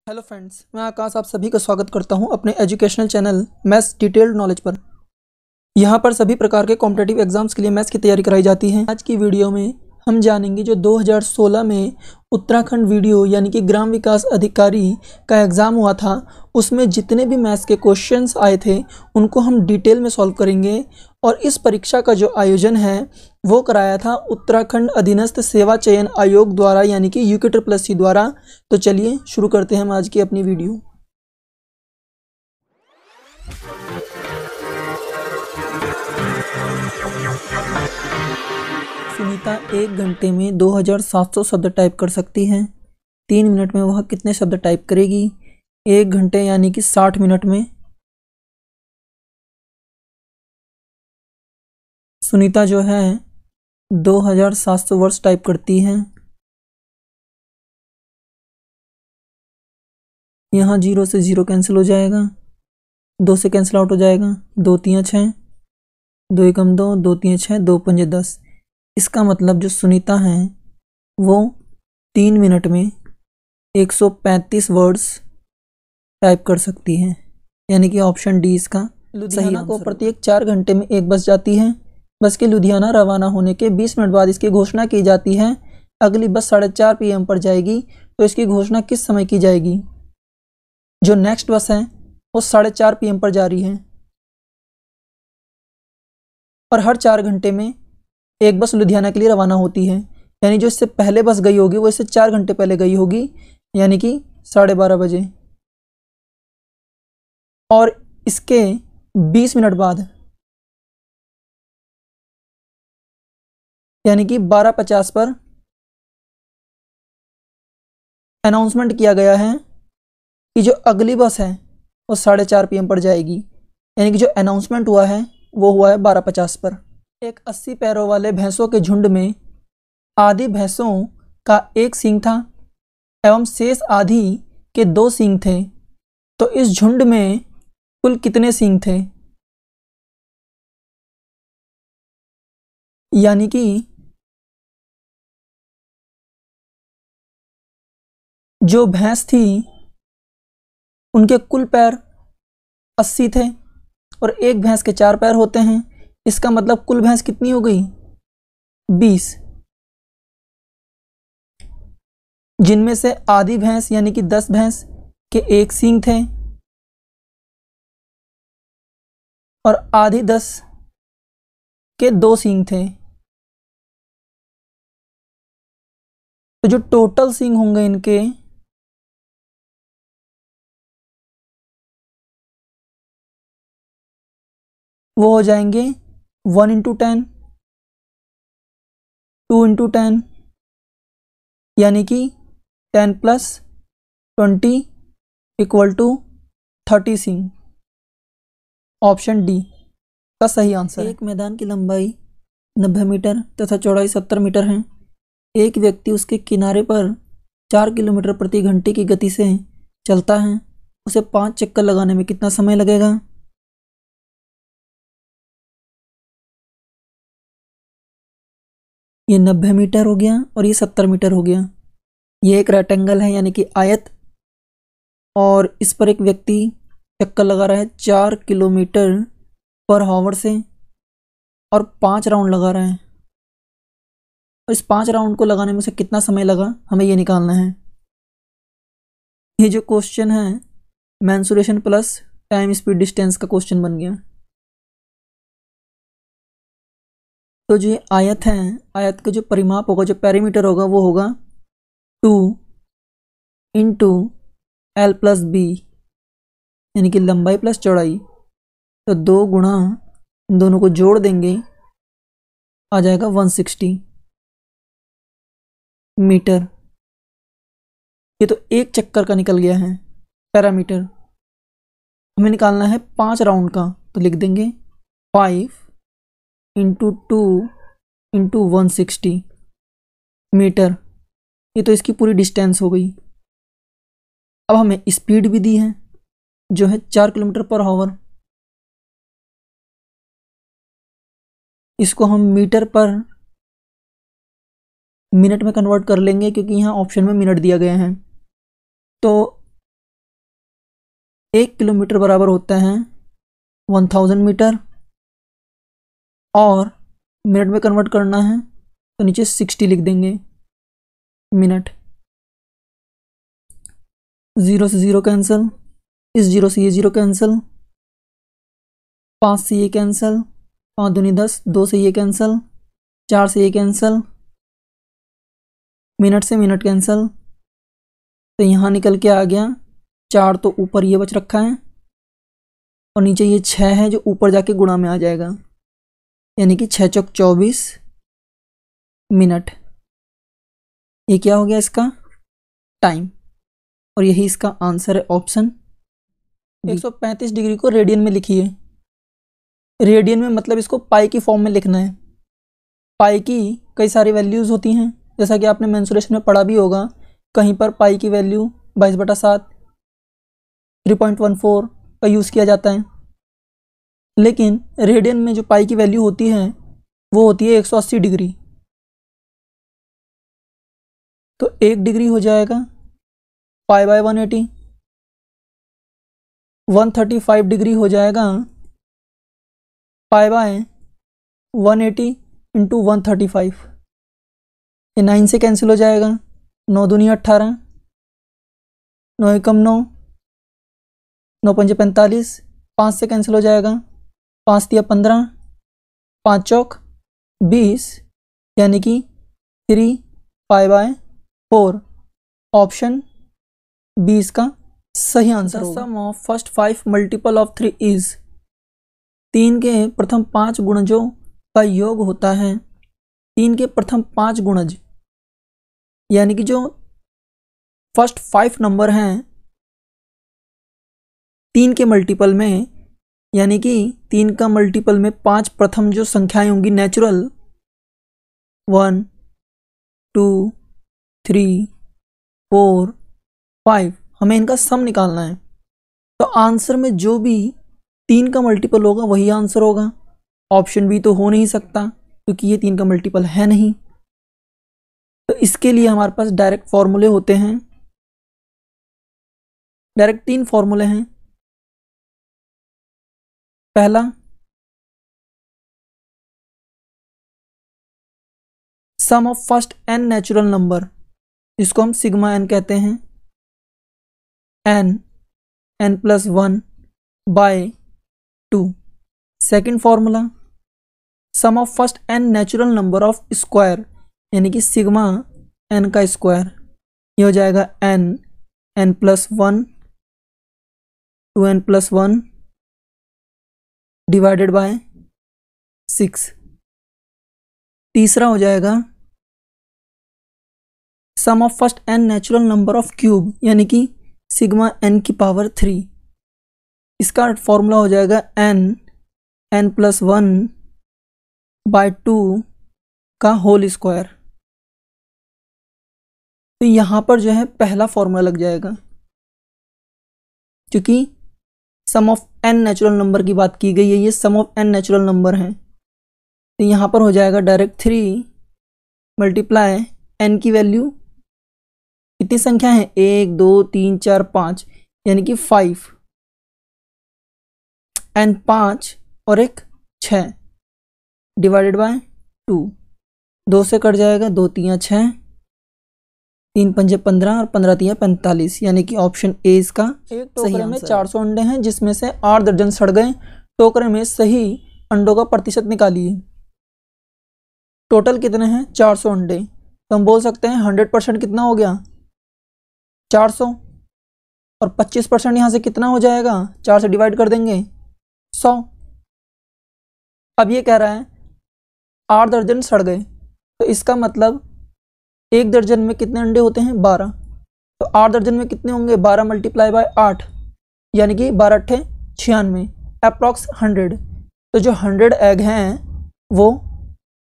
Hello friends, मैं आकाश आप सभी का स्वागत करता हूं अपने educational channel maths detailed knowledge पर। यहां पर सभी प्रकार के कॉम्पिटिटिव एग्जाम्स के लिए मैथ्स की तैयारी कराई जाती है। आज की वीडियो में हम जानेंगे जो 2016 में उत्तराखंड वीडियो यानी कि ग्राम विकास अधिकारी का एग्ज़ाम हुआ था, उसमें जितने भी मैथ्स के क्वेश्चंस आए थे उनको हम डिटेल में सॉल्व करेंगे। और इस परीक्षा का जो आयोजन है वो कराया था उत्तराखंड अधीनस्थ सेवा चयन आयोग द्वारा यानी कि UKSSC द्वारा। तो चलिए शुरू करते हैं हम आज की अपनी वीडियो। सुनीता 1 घंटे में 2700 शब्द टाइप कर सकती हैं। 3 मिनट में वह कितने शब्द टाइप करेगी? 1 घंटे यानी कि 60 मिनट में सुनीता जो है 2700 वर्ड्स टाइप करती हैं। यहाँ 0 से 0 कैंसिल हो जाएगा, 2 से कैंसिल आउट हो जाएगा, 2 3 6, 2 एकम 2, 2 3 6, 2 पंजे 10। इसका मतलब जो सुनीता हैं वो 3 मिनट में 135 वर्ड्स टाइप कर सकती हैं, यानी कि ऑप्शन डी इसका लुधियाना को प्रत्येक 4 घंटे में एक बस जाती है। बस के लुधियाना रवाना होने के 20 मिनट बाद इसकी घोषणा की जाती है। अगली बस 4:30 PM पर जाएगी, तो इसकी घोषणा किस समय की जाएगी? जो नेक्स्ट बस है वो 4:30 PM पर जा रही है और हर 4 घंटे में एक बस लुधियाना के लिए रवाना होती है। यानी जो इससे पहले बस गई होगी वो इससे 4 घंटे पहले गई होगी, यानी कि 12:30 बजे। और इसके 20 मिनट बाद यानी कि 12:50 पर अनाउंसमेंट किया गया है कि जो अगली बस है वो 4:30 PM पर जाएगी। यानी कि जो अनाउंसमेंट हुआ है वो हुआ है 12:50 पर। एक 80 पैरों वाले भैंसों के झुंड में आधी भैंसों का एक सींग था एवं शेष आधी के 2 सींग थे, तो इस झुंड में कुल कितने सींग थे? यानी कि जो भैंस थी उनके कुल पैर 80 थे और एक भैंस के 4 पैर होते हैं। इसका मतलब कुल भैंस कितनी हो गई? 20, जिनमें से आधी भैंस यानी कि 10 भैंस के एक सींग थे और आधी 10 के 2 सींग थे। तो जो टोटल सींग होंगे इनके वो हो जाएंगे 1 × 10, 2 × 10, यानी कि 10 + 20 = 30 सींग। ऑप्शन डी का सही आंसर है। एक मैदान की लंबाई 90 मीटर तथा चौड़ाई 70 मीटर है। एक व्यक्ति उसके किनारे पर 4 किलोमीटर प्रति घंटे की गति से चलता है। उसे 5 चक्कर लगाने में कितना समय लगेगा? ये 90 मीटर हो गया और ये 70 मीटर हो गया। ये एक रेक्टेंगल है यानी कि आयत, और इस पर एक व्यक्ति चक्कर लगा रहा है 4 किलोमीटर पर आवर से और 5 राउंड लगा रहा है। और इस 5 राउंड को लगाने में उसे कितना समय लगा, हमें ये निकालना है। ये जो क्वेश्चन है mensuration plus time speed distance का क्वेश्चन बन गया। तो जो ये आयत है, आयत का जो परिमाप होगा, जो पेरीमीटर होगा, वो होगा 2 × L + B, यानी कि लंबाई प्लस चौड़ाई। तो 2 गुणा इन दोनों को जोड़ देंगे, आ जाएगा 160 मीटर। ये तो एक चक्कर का निकल गया है पैरामीटर। हमें निकालना है 5 राउंड का, तो लिख देंगे 5 × 2 × 160 मीटर। ये तो इसकी पूरी डिस्टेंस हो गई। अब हमें स्पीड भी दी है जो है 4 किलोमीटर पर आवर। इसको हम मीटर पर मिनट में कन्वर्ट कर लेंगे क्योंकि यहाँ ऑप्शन में मिनट दिया गया है। तो 1 किलोमीटर बराबर होता है 1000 मीटर, और मिनट में कन्वर्ट करना है तो नीचे 60 लिख देंगे मिनट। 0 से 0 कैंसिल, इस 0 से ये 0 कैंसिल, 5 से ये कैंसिल, 5 दूनी 10, 2 से ये कैंसिल, 4 से ये कैंसिल, मिनट से मिनट कैंसिल, तो यहाँ निकल के आ गया 4, तो ऊपर ये बच रखा है और नीचे ये 6 है जो ऊपर जाके गुणा में आ जाएगा, यानी कि 6 चौक 24 मिनट। ये क्या हो गया इसका टाइम, और यही इसका आंसर है ऑप्शन 135 डिग्री को रेडियन में लिखिए। रेडियन में मतलब इसको पाई की फॉर्म में लिखना है। पाई की कई सारी वैल्यूज़ होती हैं, जैसा कि आपने मेंसुरेशन में पढ़ा भी होगा, कहीं पर पाई की वैल्यू 22/7 3.14 का यूज़ किया जाता है, लेकिन रेडियन में जो पाई की वैल्यू होती है वो होती है 180 डिग्री। तो 1 डिग्री हो जाएगा π/180, 135 डिग्री हो जाएगा π/180 इंटू 135। ये 9 से कैंसिल हो जाएगा, 9 दूनी 18, 9 एकम 9, 9 पंजे 45, 5 से कैंसिल हो जाएगा, 5 तिया 15, 5 चौक 20, यानी कि 3π/4। ऑप्शन 20 का सही आंसर होगा। Sum of first 5 multiple of 3 is, 3 के प्रथम 5 गुणजों का योग होता है। 3 के प्रथम 5 गुणज, यानी कि जो फर्स्ट 5 नंबर हैं 3 के मल्टीपल में, यानी कि 3 का मल्टीपल में 5 प्रथम जो संख्याएं होंगी नेचुरल, 1 2 3 4 5, हमें इनका सम निकालना है। तो आंसर में जो भी 3 का मल्टीपल होगा वही आंसर होगा। ऑप्शन बी तो हो नहीं सकता क्योंकि ये 3 का मल्टीपल है नहीं। तो इसके लिए हमारे पास डायरेक्ट फॉर्मूले होते हैं। डायरेक्ट 3 फॉर्मूले हैं। पहला, sum of first n natural number, इसको हम सिग्मा n कहते हैं, n plus 1 by 2। Second formula, sum of first n natural number of square, यानी कि सिग्मा n का स्क्वायर, ये हो जाएगा n प्लस 1 2n प्लस 1 डिवाइडेड बाय 6। तीसरा हो जाएगा sum of first n natural number of cube, यानी कि सिग्मा n की पावर 3, इसका फॉर्मूला हो जाएगा n प्लस 1 बाय 2 का होल स्क्वायर। तो यहाँ पर जो है पहला फॉर्मूला लग जाएगा, क्योंकि सम ऑफ n नेचुरल नंबर की बात की गई है, ये सम ऑफ n नेचुरल नंबर है। तो यहाँ पर हो जाएगा डायरेक्ट 3 मल्टीप्लाई n की वैल्यू, कितनी संख्या है 1 2 3 4 5, यानी कि 5, n 5 और एक 6 डिवाइडेड बाय 2। 2 से कट जाएगा, 2 तिया 6, 3 पंजे 15 और 15 तिया 45, यानी कि ऑप्शन ए इसका एक टोकरे में 400 अंडे हैं जिसमें से 8 दर्जन सड़ गए। टोकरे में सही अंडों का प्रतिशत निकालिए। टोटल कितने हैं 400 अंडे, तो हम बोल सकते हैं 100% कितना हो गया 400, और 25% यहाँ से कितना हो जाएगा, 4 से डिवाइड कर देंगे 100। अब ये कह रहा है 8 दर्जन सड़ गए, तो इसका मतलब 1 दर्जन में कितने अंडे होते हैं 12, तो 8 दर्जन में कितने होंगे 12 मल्टीप्लाई बाय 8, यानी कि 12 अट्ठे 96, अप्रॉक्स 100। तो जो 100 एग हैं वो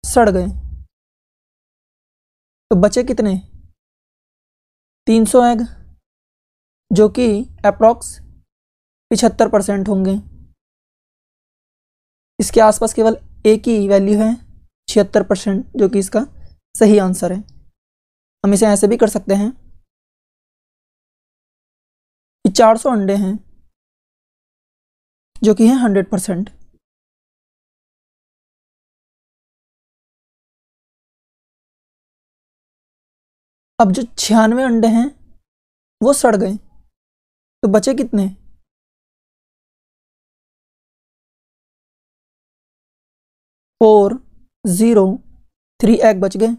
सड़ गए, तो बचे कितने 300 एग, जो कि अप्रॉक्स 75% होंगे। इसके आसपास केवल एक ही वैल्यू है 76%, जो कि इसका सही आंसर है। हम इसे ऐसे भी कर सकते हैं कि 400 अंडे हैं, जो कि है 100%। अब जो 96 अंडे हैं वो सड़ गए, तो बचे कितने? 403 एग बच गए।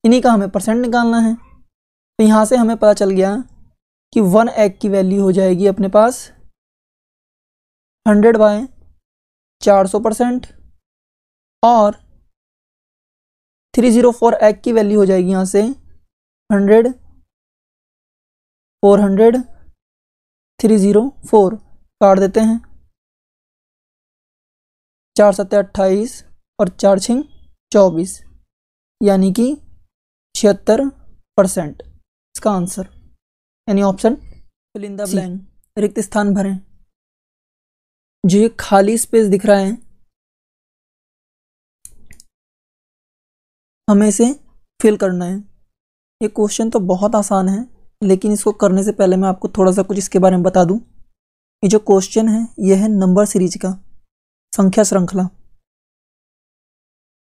इन्हीं का हमें परसेंट निकालना है। तो यहाँ से हमें पता चल गया कि 1 एग की वैल्यू हो जाएगी अपने पास 100/400%, और 304 एग की वैल्यू हो जाएगी यहाँ से 100, 400, 304 काट देते हैं, 4 सत्ते 28 और 4 छिंग 24, यानी कि 76% इसका आंसर, यानी option fill in the blank, रिक्त स्थान भरें। जो ये खाली स्पेस दिख रहा है हमें इसे फिल करना है। ये क्वेश्चन तो बहुत आसान है, लेकिन इसको करने से पहले मैं आपको थोड़ा सा कुछ इसके बारे में बता दूं। ये जो क्वेश्चन है ये है नंबर सीरीज का, संख्या श्रृंखला।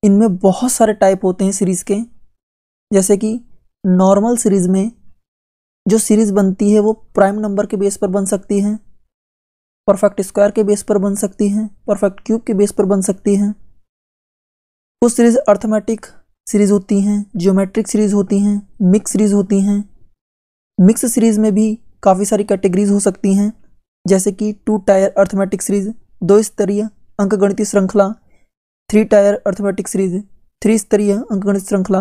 इनमें बहुत सारे टाइप होते हैं सीरीज के, जैसे कि नॉर्मल सीरीज में जो सीरीज बनती है वो प्राइम नंबर के बेस पर बन सकती है, परफेक्ट स्क्वायर के बेस पर बन सकती है, परफेक्ट क्यूब के बेस पर बन सकती है। कुछ सीरीज अर्थमेटिक सीरीज होती हैं, ज्योमेट्रिक सीरीज होती हैं, मिक्स सीरीज होती हैं। मिक्स सीरीज में भी काफ़ी सारी कैटेगरीज हो सकती हैं, जैसे कि 2 टायर अर्थमेटिक सीरीज, 2 स्तरीय अंकगणितीय श्रृंखला, 3 टायर अर्थमेटिक सीरीज, 3 स्तरीय अंकगणित श्रृंखला,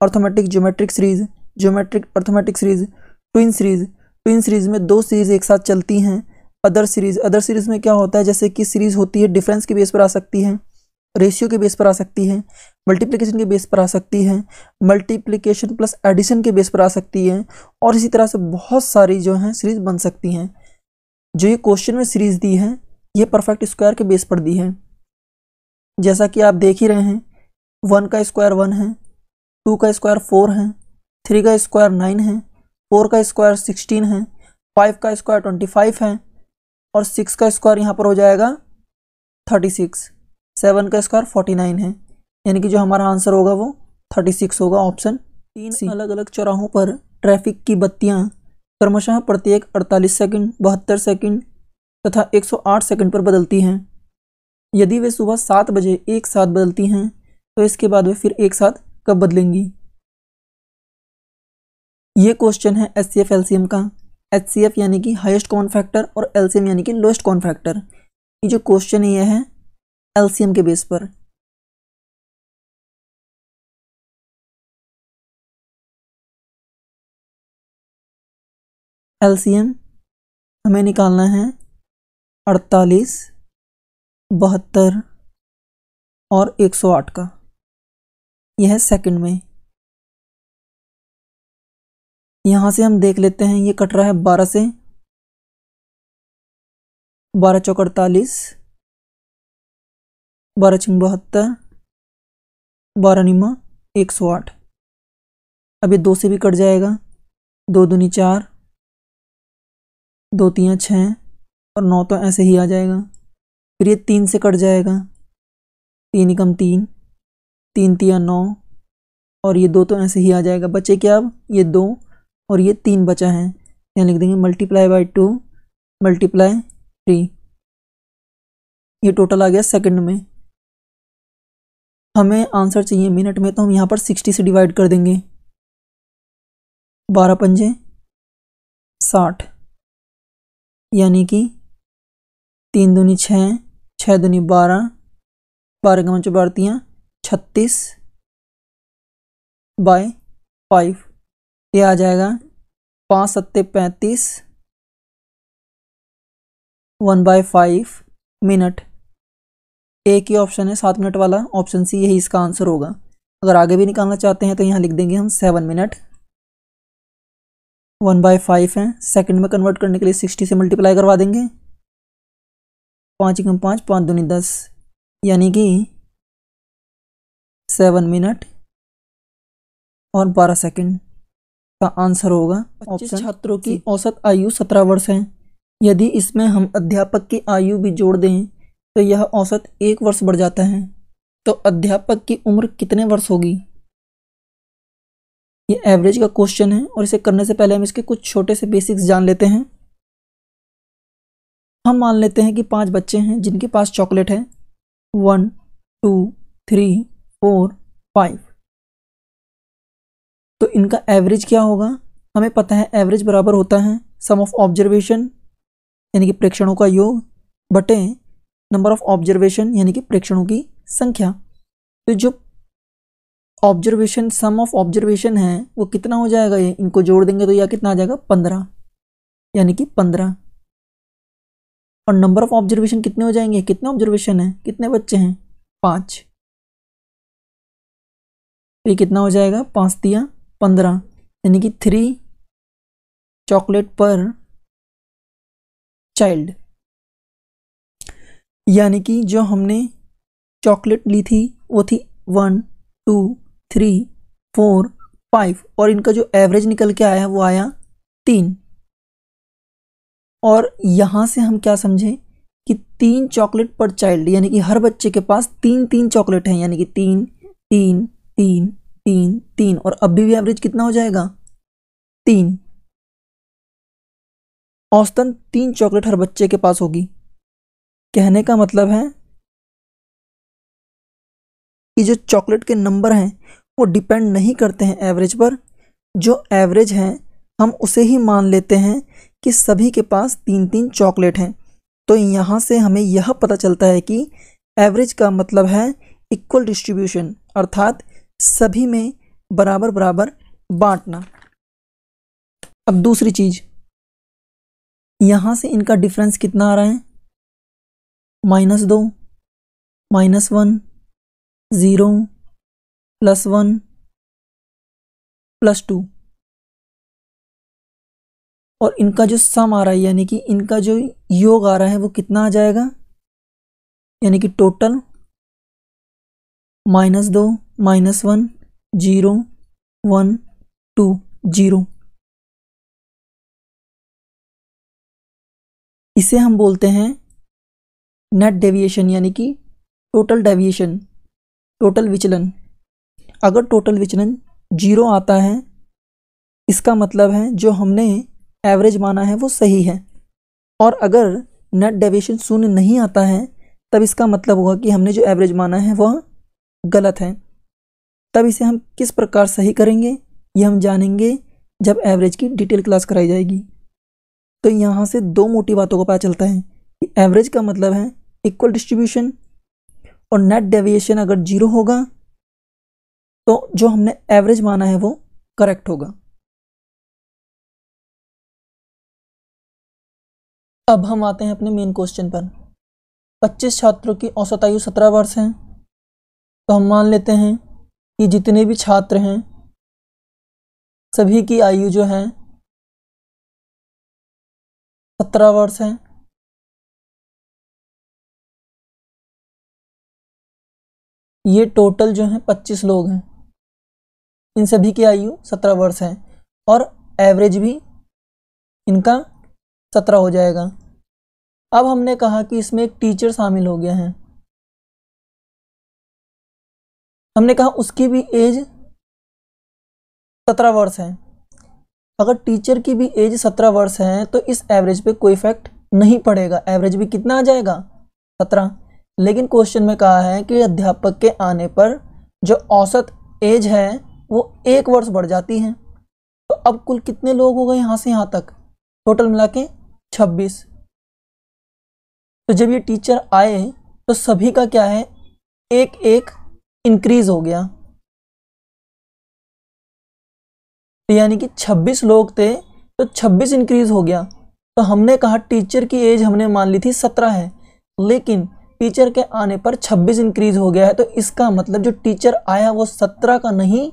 arithmetic geometric series, geometric arithmetic series, twin series. Twin series में 2 सीरीज एक साथ चलती हैं। अदर सीरीज में क्या होता है, जैसे कि सीरीज होती है डिफरेंस के बेस पर आ सकती है, रेशियो के बेस पर आ सकती है, मल्टीप्लिकेशन के बेस पर आ सकती है, मल्टीप्लिकेशन प्लस एडिशन के बेस पर आ सकती है, और इसी तरह से बहुत सारी जो हैं सीरीज बन सकती हैं। जो ये क्वेश्चन में सीरीज दी है ये परफेक्ट स्क्वायर के बेस पर दी है, जैसा कि आप देख ही रहे हैं। 1 का स्क्वायर 1 है, 2 का स्क्वायर 4 है, 3 का स्क्वायर 9 है, 4 का स्क्वायर 16 है, 5 का स्क्वायर 25 है, और 6 का स्क्वायर यहाँ पर हो जाएगा 36, 7 का स्क्वायर 49 है, यानी कि जो हमारा आंसर होगा वो 36 होगा, ऑप्शन 3। अलग अलग चौराहों पर ट्रैफिक की बत्तियां क्रमशः प्रत्येक 48 सेकंड, 72 सेकंड तथा 108 सेकंड पर बदलती हैं। यदि वे सुबह 7 बजे एक साथ बदलती हैं तो इसके बाद वे फिर एक साथ कब बदलेंगी? ये क्वेश्चन है HCF LCM का। HCF यानी कि हाईएस्ट कॉमन फैक्टर और LCM यानी कि लोएस्ट कॉमन फैक्टर। ये जो क्वेश्चन है ये है LCM के बेस पर। LCM हमें निकालना है 48, 72 और 108 का। यह है सेकंड में। यहाँ से हम देख लेते हैं ये कट रहा है 12 से, 12 चौक 48, 12 छिंग 72, 12 निमा 108। अब ये 2 से भी कट जाएगा, 2 दूनी 4, 2 तियाँ 6 और 9 तो ऐसे ही आ जाएगा। फिर ये 3 से कट जाएगा, 3 एकम 3, 3 तियाँ 9 और ये 2 तो ऐसे ही आ जाएगा। बचे क्या अब? ये 2 और ये 3 बचा है, यहाँ लिख देंगे मल्टीप्लाई बाई 2 मल्टीप्लाई 3। ये टोटल आ गया सेकंड में। हमें आंसर चाहिए मिनट में, तो हम यहाँ पर 60 से डिवाइड कर देंगे। 12 पंजे 60, यानी कि 3 दूनी 6, 6 दूनी 12, 12 का 12 36 बाय 5। ये आ जाएगा 5 सत्ते 35, 1/5 मिनट। एक ही ऑप्शन है 7 मिनट वाला, ऑप्शन सी, यही इसका आंसर होगा। अगर आगे भी निकालना चाहते हैं तो यहाँ लिख देंगे हम 7 मिनट। 1/5 है, सेकंड में कन्वर्ट करने के लिए 60 से मल्टीप्लाई करवा देंगे। 5 एकम 5, 5 दूनी 10, यानी कि 7 मिनट और 12 सेकंड का आंसर होगा। 25 छात्रों की औसत आयु 17 वर्ष है। यदि इसमें हम अध्यापक की आयु भी जोड़ दें तो यह औसत 1 वर्ष बढ़ जाता है। तो अध्यापक की उम्र कितने वर्ष होगी? ये एवरेज का क्वेश्चन है और इसे करने से पहले हम इसके कुछ छोटे से बेसिक्स जान लेते हैं। हम मान लेते हैं कि 5 बच्चे हैं जिनके पास चॉकलेट है 1 2 3 4 5। तो इनका एवरेज क्या होगा? हमें पता है एवरेज बराबर होता है सम ऑफ ऑब्जर्वेशन यानी कि प्रेक्षणों का योग बटे नंबर ऑफ ऑब्जर्वेशन यानी कि प्रेक्षणों की संख्या। तो जो ऑब्जर्वेशन सम ऑफ ऑब्जर्वेशन है वो कितना हो जाएगा? ये इनको जोड़ देंगे तो यह कितना आ जाएगा? 15 यानी कि 15। और नंबर ऑफ ऑब्जर्वेशन कितने हो जाएंगे? कितने ऑब्जर्वेशन है, कितने बच्चे हैं? 5। तो ये कितना हो जाएगा? 5 दिया 15 यानी कि 3 चॉकलेट पर चाइल्ड। यानी कि जो हमने चॉकलेट ली थी वो थी 1 2 3 4 5 और इनका जो एवरेज निकल के आया वो आया 3। और यहाँ से हम क्या समझे कि 3 चॉकलेट पर चाइल्ड यानी कि हर बच्चे के पास 3 चॉकलेट हैं, यानी कि 3 3 3 3 3 और अभी भी एवरेज कितना हो जाएगा? 3। औसतन 3 चॉकलेट हर बच्चे के पास होगी। कहने का मतलब है कि जो चॉकलेट के नंबर हैं वो डिपेंड नहीं करते हैं एवरेज पर। जो एवरेज है हम उसे ही मान लेते हैं कि सभी के पास 3 चॉकलेट हैं। तो यहाँ से हमें यह पता चलता है कि एवरेज का मतलब है इक्वल डिस्ट्रीब्यूशन, अर्थात सभी में बराबर बराबर बांटना। अब दूसरी चीज, यहाँ से इनका डिफरेंस कितना आ रहा है? -2 -1 0 +1 +2 और इनका जो सम आ रहा है यानी कि इनका जो योग आ रहा है वो कितना आ जाएगा? यानी कि टोटल -2 -1 0 1 2 0। इसे हम बोलते हैं नेट डेविएशन यानी कि टोटल डेविएशन, टोटल विचलन। अगर टोटल विचलन 0 आता है इसका मतलब है जो हमने एवरेज माना है वो सही है, और अगर नेट डेविएशन 0 नहीं आता है तब इसका मतलब होगा कि हमने जो एवरेज माना है वह गलत है। तब इसे हम किस प्रकार सही करेंगे ये हम जानेंगे जब एवरेज की डिटेल क्लास कराई जाएगी। तो यहाँ से 2 मोटी बातों को पता चलता है कि एवरेज का मतलब है इक्वल डिस्ट्रीब्यूशन और नेट डेविएशन अगर 0 होगा तो जो हमने एवरेज माना है वो करेक्ट होगा। अब हम आते हैं अपने मेन क्वेश्चन पर। 25 छात्रों की औसत आयु 17 वर्ष है। तो हम मान लेते हैं कि जितने भी छात्र हैं सभी की आयु जो है 17 वर्ष है। ये टोटल जो है 25 लोग हैं, इन सभी की आयु 17 वर्ष है और एवरेज भी इनका 17 हो जाएगा। अब हमने कहा कि इसमें एक टीचर शामिल हो गया है। हमने कहा उसकी भी एज 17 वर्ष है। अगर टीचर की भी एज 17 वर्ष है तो इस एवरेज पे कोई इफेक्ट नहीं पड़ेगा, एवरेज भी कितना आ जाएगा? 17। लेकिन क्वेश्चन में कहा है कि अध्यापक के आने पर जो औसत एज है वो 1 वर्ष बढ़ जाती है। तो अब कुल कितने लोग हो गए यहाँ से यहाँ तक? टोटल मिला के 26। तो जब ये टीचर आए तो सभी का क्या है? एक इंक्रीज हो गया। यानी कि 26 लोग थे तो 26 इंक्रीज हो गया। तो हमने कहा टीचर की एज हमने मान ली थी 17 है, लेकिन टीचर के आने पर 26 इंक्रीज हो गया है। तो इसका मतलब जो टीचर आया वो 17 का नहीं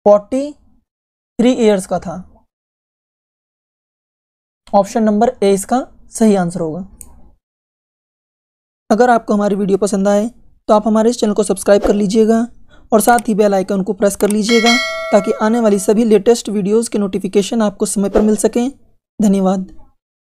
43 ईयर्स का था। ऑप्शन नंबर ए इसका सही आंसर होगा। अगर आपको हमारी वीडियो पसंद आए तो आप हमारे इस चैनल को सब्सक्राइब कर लीजिएगा और साथ ही बेल आइकन को प्रेस कर लीजिएगा ताकि आने वाली सभी लेटेस्ट वीडियोस के नोटिफिकेशन आपको समय पर मिल सकें। धन्यवाद।